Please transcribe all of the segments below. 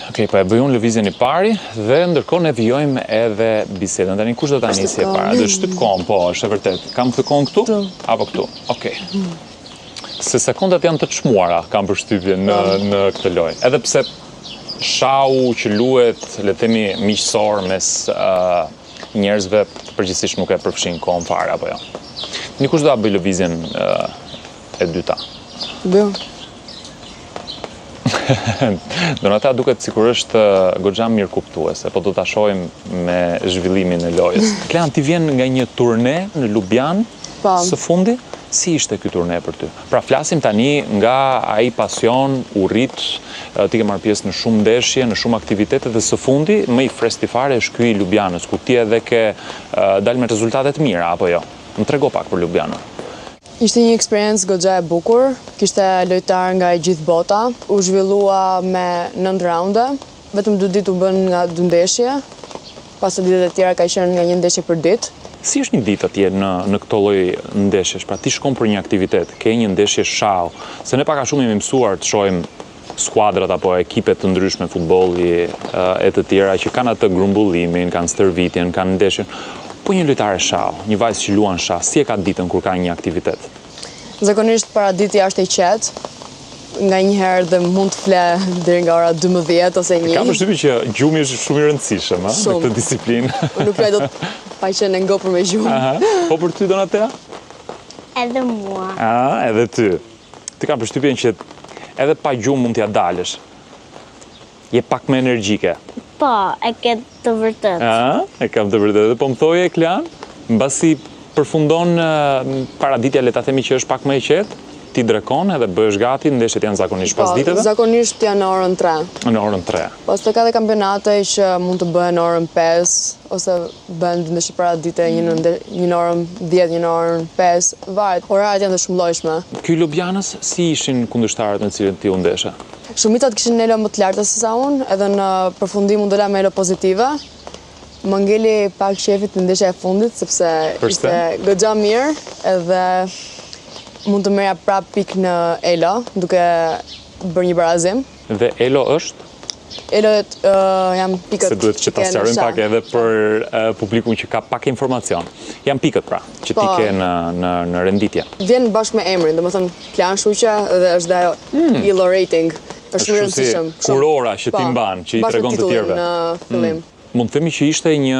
Okej, po e bëjun lëvizjen i pari dhe ndërkohë ne vijojmë edhe bisedën. Tani kush do ta nisi e para? Do shtyp kohën, po, është e vërtet. Kam këtë kohën këtu apo këtu? Okej. Se sekondat janë të çmuara, kam përshtypjen në këtë lojë. Edhe pse shau që luhet, le të themi, miqësor mes njerëzve përgjithsisht nuk e përfshin kohën fare apo jo. Një kush do ta bëj lëvizjen e dyta? Bëj. Donata duket sikur është goxha mirë kuptuese, po do ta shohim me zhvillimin e lojës. Klean, ti vjen nga një turne në Ljubljanë së fundi? Si ishte ky turne për ty? Pra flasim tani nga ai pasion, urrit, ti ke marrë pjesë në shumë ndeshje, në shumë aktivitete dhe së fundi më i freskët fare është ky i Ljubljanës, ku ti edhe ke dalë me rezultate të mira apo jo? Më trego pak për Ljubljanën. Ishte një eksperiencë goxha e bukur, kishte lojtar nga e gjithë bota, u zhvillua me 9 raunde, vetëm 2 ditë u bën nga 2 ndeshje, pas ditët e tjera ka qenë nga 1 ndeshje për ditë. Si është një ditë atje në këto lloj ndeshjesh? Pra ti shkon për një aktivitet, ke një ndeshje shau, se ne pak a shumë jemi mësuar të shohim skuadrat apo ekipet të ndryshme futbolli e të tjera që kanë atë grumbullimin, kanë stërvitjen, kanë ndeshjen. Po një lojtare shau, një vajzë që luan shah, si e ka ditën kur ka një aktivitet? Zakonisht paraditja është e qetë, nga një herë dhe mund të fle deri nga ora 12 ose 1. Kam përshtypjen që gjumi është shumë i rëndësishëm në këtë disiplinë. Unë nuk do të pa qenë ngopur me gjumë. Po për ty, Donatea? Edhe mua. Edhe ty. Ti kam përshtypjen që edhe pa gjumë mund t'ja dalësh. Je pak më energjike. Po, e ke të vërtet. E kam të vërtet. Po më thoje, Klean, mbasi përfundon paraditja, le ta themi që është pak më e qetë, ti drekon edhe bëhesh gati, ndeshjet janë zakonisht pas ditëve? Zakonisht janë në orën 3. Në orën 3. Pas të ka dhe kampionate që mund të bëhen në orën 5, ose bëhen ndeshje paradite, një në orën 10, një në orën 5, varet. Oraret janë të shumëllojshme. Ky Ljubljanës, si ishin kundërshtarët në cilën ti u ndeshe? Shumicat kishin elo më të larta se sa unë, edhe në përfundim u dola me elo pozitive. Më ngeli pak shefit në ndeshja e fundit, sepse ishte goxha mirë, edhe mund të merja prap pik në elo, duke bërë një barazim. Dhe elo është? Elo jam pikët. Se duhet që ta sqarojmë pak edhe për publikun që ka pak informacion. Jam pikët pra, që ti ke në renditje. Vjen bashkë me emrin, domethënë Klean Shuqja dhe është dhe ajo elo rating. Është shumë rëndësishëm. Kurora që ti mban, që i tregon të tjerëve. Në fillim. Mund të themi që ishte një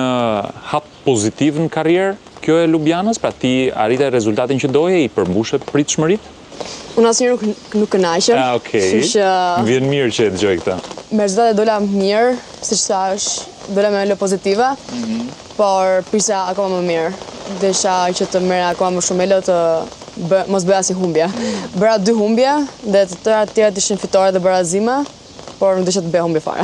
hap pozitiv në karrierë kjo e Ljubljanës, pra ti arrite rezultatin që doje, i përmbushe pritshmëritë? Unë asnjëherë nuk kënaqem. Okej. Më vjen mirë që e dëgjoj këtë. Me rezultate dola mirë, siç thash, dola me elo pozitive, por prisja akoma më mirë. Desha që të merra akoma më shumë elo të mos bëja asnjë humbje. Bëra 2 humbje dhe të tëra ishin fitore dhe barazime, por nuk desha të bëj humbje fare.